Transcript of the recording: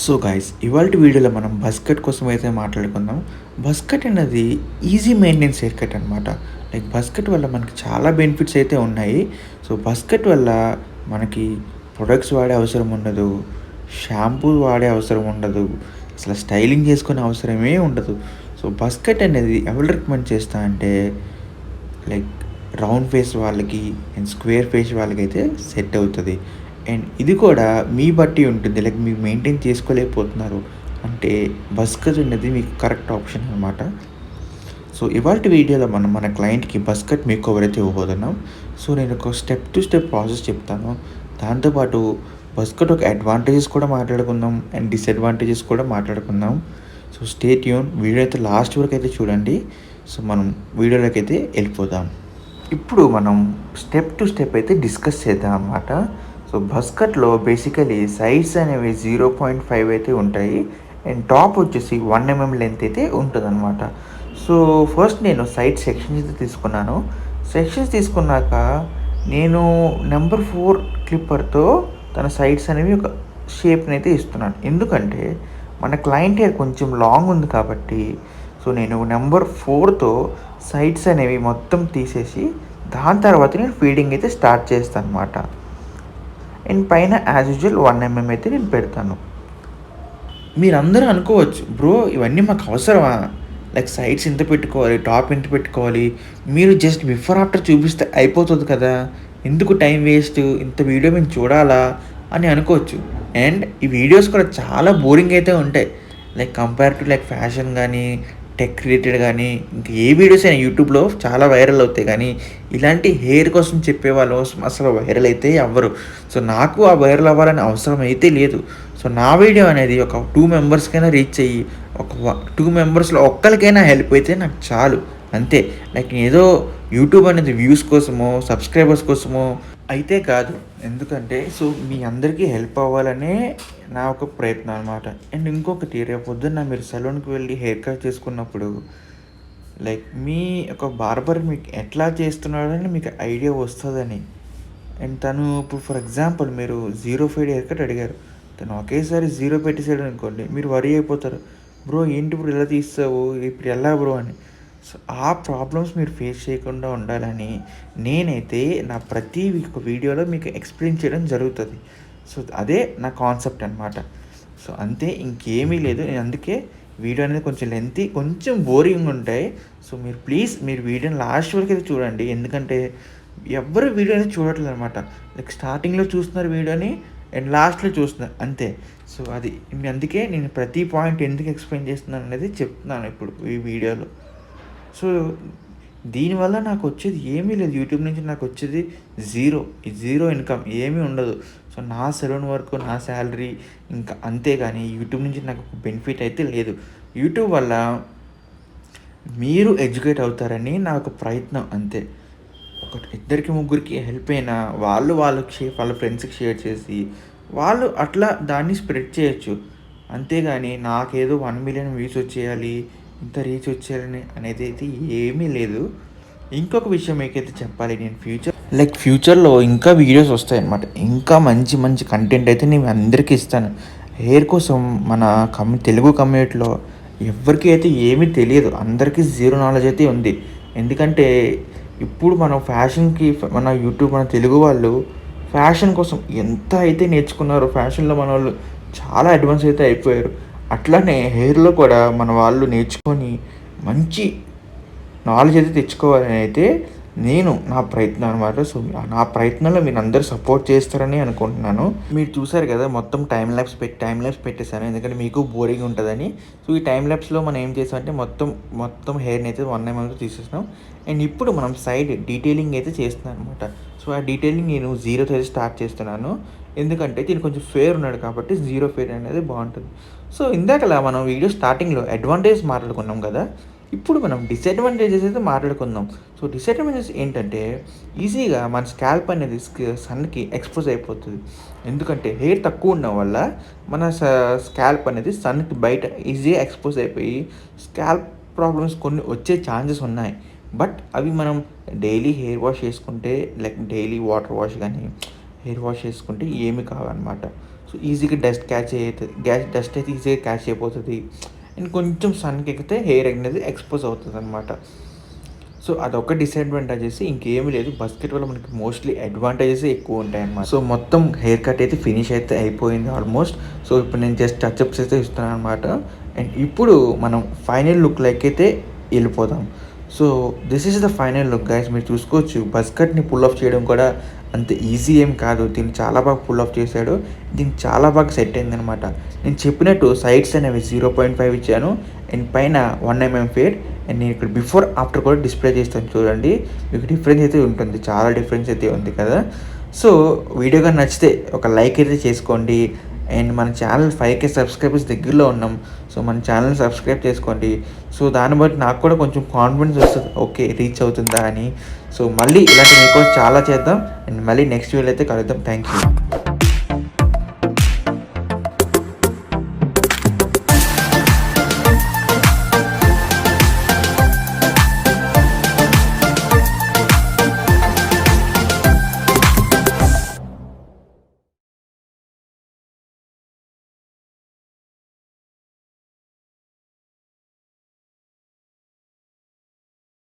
So guys ఇవాల్టి వీడియోలో మనం బస్కట్ కోసం అయితే మాట్లాడుకుందాం. బస్కట్ అనేది ఈజీ మెయింటెనెన్స్ హెయిర్ కట్ అనమాట. లైక్ బస్కట్ వల్ల మనకి చాలా బెనిఫిట్స్ అయితే ఉన్నాయి. సో బస్కట్ వల్ల మనకి ప్రొడక్ట్స్ వాడే అవసరం ఉండదు, షాంపూ వాడే అవసరం ఉండదు, అసలు స్టైలింగ్ చేసుకునే అవసరమే ఉండదు. సో బస్కట్ అనేది ఎవరు రికమెండ్ చేస్తా అంటే లైక్ రౌండ్ ఫేస్ వాళ్ళకి అండ్ స్క్వేర్ ఫేస్ వాళ్ళకైతే సెట్ అవుతుంది. అండ్ ఇది కూడా మీ బట్టి ఉంటుంది. లైక్ మీరు మెయింటైన్ చేసుకోలేకపోతున్నారు అంటే బస్కట్ అనేది మీకు కరెక్ట్ ఆప్షన్ అనమాట. సో ఇవాల్టి వీడియోలో మనం మన క్లయింట్కి బస్కట్ మేకోవర్ అయితే ఇవ్వబోతున్నాం. సో నేను ఒక స్టెప్ టు స్టెప్ ప్రాసెస్ చెప్తాను. దాంతోపాటు బస్కట్ ఒక అడ్వాంటేజెస్ కూడా మాట్లాడుకుందాం అండ్ డిసడ్వాంటేజెస్ కూడా మాట్లాడుకుందాం. సో స్టే ట్యూన్, వీడియో అయితే లాస్ట్ వరకు అయితే చూడండి. సో మనం వీడియోలోకి అయితే వెళ్ళిపోదాం. ఇప్పుడు మనం స్టెప్ టు స్టెప్ అయితే డిస్కస్ చేద్దాం అన్నమాట. సో బస్కట్లో బేసికలీ సైడ్స్ అనేవి 0.5 అయితే ఉంటాయి అండ్ టాప్ వచ్చేసి 1 mm లెంత్ అయితే ఉంటుంది అనమాట. సో ఫస్ట్ నేను సైడ్ సెక్షన్స్ అయితే తీసుకున్నాను. సెక్షన్స్ తీసుకున్నాక నేను నెంబర్ 4 క్లిప్పర్తో తన సైడ్స్ అనేవి ఒక షేప్ని అయితే ఇస్తున్నాను. ఎందుకంటే మన క్లయింట్ హెయిర్ కొంచెం లాంగ్ ఉంది కాబట్టి సో నేను నెంబర్ 4తో సైడ్స్ అనేవి మొత్తం తీసేసి దాని తర్వాత నేను ఫీడింగ్ అయితే స్టార్ట్ చేస్తాను అనమాట. అండ్ పైన యాజ్ యూజువల్ 1 mm అయితే నేను పెడతాను. మీరందరూ అనుకోవచ్చు, బ్రో ఇవన్నీ మాకు అవసరమా? లైక్ సైడ్స్ ఎంత పెట్టుకోవాలి, టాప్ ఎంత పెట్టుకోవాలి, మీరు జస్ట్ బిఫోర్ ఆఫ్టర్ చూపిస్తే అయిపోతుంది కదా, ఎందుకు టైం వేస్ట్, ఇంత వీడియో మేము చూడాలా అని అనుకోవచ్చు. అండ్ ఈ వీడియోస్ కూడా చాలా బోరింగ్ అయితే ఉంటాయి. Like compare to like fashion కానీ టెక్ రిలేటెడ్ కానీ ఇంకా ఏ వీడియోస్ అయినా యూట్యూబ్లో చాలా వైరల్ అవుతాయి. కానీ ఇలాంటి హెయిర్ కోసం చెప్పేవాళ్ళు అసలు వైరల్ అయితే అవ్వరు. సో నాకు ఆ వైరల్ అవ్వాలని అవసరం అయితే లేదు. సో నా వీడియో అనేది ఒక 2 మెంబర్స్కైనా రీచ్ అయ్యి ఒక 2 మెంబర్స్లో ఒక్కరికైనా హెల్ప్ అయితే నాకు చాలు, అంతే. లైక్ ఏదో యూట్యూబ్ అనేది వ్యూస్ కోసమో సబ్స్క్రైబర్స్ కోసమో అయితే కాదు. ఎందుకంటే సో మీ అందరికీ హెల్ప్ అవ్వాలనే నా ఒక ప్రయత్నం అనమాట. అండ్ ఇంకొకటి, రేపు పొద్దున్న మీరు సెలూన్కి వెళ్ళి హెయిర్ కట్ చేసుకున్నప్పుడు లైక్ మీ ఒక బార్బర్ మీకు ఎట్లా చేస్తున్నాడని మీకు ఐడియా వస్తుందని. అండ్ తను ఇప్పుడు ఫర్ ఎగ్జాంపుల్ మీరు 0 ఫేడ్ హెయిర్ కట్ అడిగారు, తను ఒకేసారి 0 పెట్టేసాడు అనుకోండి, మీరు వరీ అయిపోతారు, బ్రో ఏంటి ఇప్పుడు ఎలా తీస్తావు, ఇప్పుడు ఎలా బ్రో అని. సో ఆ ప్రాబ్లమ్స్ మీరు ఫేస్ చేయకుండా ఉండాలని నేనైతే నా ప్రతి వీడియోలో మీకు ఎక్స్ప్లెయిన్ చేయడం జరుగుతుంది. సో అదే నా కాన్సెప్ట్ అనమాట. సో అంతే, ఇంకేమీ లేదు. నేను అందుకే వీడియో అనేది కొంచెం లెంతీ, కొంచెం బోరింగ్ ఉంటాయి. సో మీరు ప్లీజ్ మీరు వీడియోని లాస్ట్ వరకు అయితే చూడండి. ఎందుకంటే ఎవ్వరు వీడియో అనేది చూడట్లేదు అనమాట. లైక్ స్టార్టింగ్లో చూస్తున్నారు వీడియోని అండ్ లాస్ట్లో చూస్తున్నారు అంతే. సో అది అందుకే నేను ప్రతి పాయింట్ ఎందుకు ఎక్స్ప్లెయిన్ చేస్తున్నాను అనేది చెప్తున్నాను ఇప్పుడు ఈ వీడియోలో. సో దీనివల్ల నాకు వచ్చేది ఏమీ లేదు. యూట్యూబ్ నుంచి నాకు వచ్చేది జీరో ఇన్కమ్, ఏమీ ఉండదు. సో నా సెలూన్ వరకు నా శాలరీ ఇంకా అంతే. కానీ యూట్యూబ్ నుంచి నాకు బెనిఫిట్ అయితే లేదు. యూట్యూబ్ వల్ల మీరు ఎడ్యుకేట్ అవుతారని నా ఒక ప్రయత్నం అంతే. ఒక ఇద్దరికి ముగ్గురికి హెల్ప్ అయినా వాళ్ళకి వాళ్ళ ఫ్రెండ్స్కి షేర్ చేసి వాళ్ళు అట్లా దాన్ని స్ప్రెడ్ చేయొచ్చు. అంతేగాని నాకేదో 1 million వ్యూస్ వచ్చేయాలి, ఇంత రీచ్ వచ్చేయాలని అనేది అయితే ఏమీ లేదు. ఇంకొక విషయం మీకైతే చెప్పాలి, నేను ఫ్యూచర్లో ఇంకా వీడియోస్ వస్తాయన్నమాట. ఇంకా మంచి మంచి కంటెంట్ అయితే నేను అందరికీ ఇస్తాను. హెయిర్ కోసం మన తెలుగు కమ్యూనిటీలో ఎవరికి అయితే ఏమీ తెలియదు, అందరికీ జీరో నాలెడ్జ్ అయితే ఉంది. ఎందుకంటే ఇప్పుడు మనం ఫ్యాషన్కి మన యూట్యూబ్ మన తెలుగు వాళ్ళు ఫ్యాషన్ కోసం ఎంత అయితే నేర్చుకున్నారో, ఫ్యాషన్లో మన వాళ్ళు చాలా అడ్వాన్స్ అయితే అయిపోయారు. అట్లానే హెయిర్లో కూడా మన వాళ్ళు నేర్చుకొని మంచి నాలెడ్జ్ అయితే తెచ్చుకోవాలని అయితే నేను నా ప్రయత్నం అనమాట. సో నా ప్రయత్నంలో మీరు అందరూ సపోర్ట్ చేస్తారని అనుకుంటున్నాను. మీరు చూసారు కదా, మొత్తం టైం ల్యాబ్స్ పెట్టేశాను ఎందుకంటే మీకు బోరింగ్ ఉంటుందని. సో ఈ టైం ల్యాబ్స్లో మనం ఏం చేసామంటే మొత్తం హెయిర్ని అయితే 1 mm తీసేసినాం. అండ్ ఇప్పుడు మనం సైడ్ డీటెయిలింగ్ అయితే చేస్తున్నాను అనమాట. సో ఆ డీటెయిలింగ్ నేను 0తో అయితే స్టార్ట్ చేస్తున్నాను. ఎందుకంటే దీనికి కొంచెం ఫేర్ ఉన్నాడు కాబట్టి 0 ఫేర్ అనేది బాగుంటుంది. సో ఇందాకలా మనం వీడియో స్టార్టింగ్లో అడ్వాంటేజ్ మాట్లాడుకున్నాం కదా, ఇప్పుడు మనం డిసడ్వాంటేజెస్ అయితే మాట్లాడుకుందాం. సో డిసడ్వాంటేజెస్ ఏంటంటే ఈజీగా మన స్కాల్ప్ అనేది సన్కి ఎక్స్పోజ్ అయిపోతుంది. ఎందుకంటే హెయిర్ తక్కువ ఉండడం వల్ల మన స్కాల్ప్ అనేది సన్కి బయట ఈజీగా ఎక్స్పోజ్ అయిపోయి స్కాల్ప్ ప్రాబ్లమ్స్ కొన్ని వచ్చే ఛాన్సెస్ ఉన్నాయి. బట్ అవి మనం డైలీ హెయిర్ వాష్ చేసుకుంటే, లైక్ డైలీ వాటర్ వాష్ కానీ హెయిర్ వాష్ చేసుకుంటే ఏమి కావన్నమాట. సో ఈజీగా డస్ట్ క్యాచ్ అయితది. డస్ట్ అయితే ఈజీగా క్యాచ్ అయిపోతది. అండ్ కొంచెం సన్‌కి ఎగితే హెయిర్ అనేది ఎక్స్‌పోజ్ అవుతదనమాట. సో అదొక డిసడ్వాంటేజెస్, ఇంకేమి లేదు. బస్కెట్ వల్ల మనకి మోస్ట్‌లీ అడ్వాంటేజెసే ఎక్కువుంటాయన్నమాట. సో మొత్తం హెయిర్ కట్ అయితే ఫినిష్ అయితే అయిపోయింది ఆల్మోస్ట్. సో ఇప్పుడు నేను జస్ట్ టచప్స్ అయితే ఇస్తున్నాననమాట. అండ్ ఇప్పుడు మనం ఫైనల్ లుక్‌లోకి అయితే ఎళ్ళిపోదాం. So this is the final look guys. మీరు చూసుకోవచ్చు బస్కట్‌ని పుల్ ఆఫ్ చేయడం కూడా అంత ఈజీ ఏం కాదు. దీన్ని చాలా బాగా పుల్ ఆఫ్ చేశాడు. దీనికి చాలా బాగా సెట్ అయిందనమాట. నేను చెప్పినట్టు సైడ్స్ అనేవి 0.5 ఇచ్చాను. అండ్ పైన 1 mm ఫేడ్. అండ్ నేను ఇక్కడ బిఫోర్ ఆఫ్టర్ కూడా డిస్ప్లే చేస్తాను చూడండి. మీకు డిఫరెన్స్ అయితే ఉంటుంది. చాలా డిఫరెన్స్ అయితే ఉంది కదా! సో వీడియో గాని నచ్చితే ఒక లైక్ అయితే చేసుకోండి. అండ్ మన ఛానల్ 5K సబ్స్క్రైబర్స్ దగ్గరలో ఉన్నాం. సో మన ఛానల్‌ని సబ్స్క్రైబ్ చేసుకోండి. సో దాన్ని బట్టి నాకు కూడా కొంచెం కాన్ఫిడెన్స్ వస్తది. ఓకే, రీచ్ అవుతుందా అని. సో మళ్ళీ ఇలాంటి మీకోసం చాలా చేద్దాం. అండ్ మళ్ళీ నెక్స్ట్ వీడియోలో అయితే కలుద్దాం. Thank you.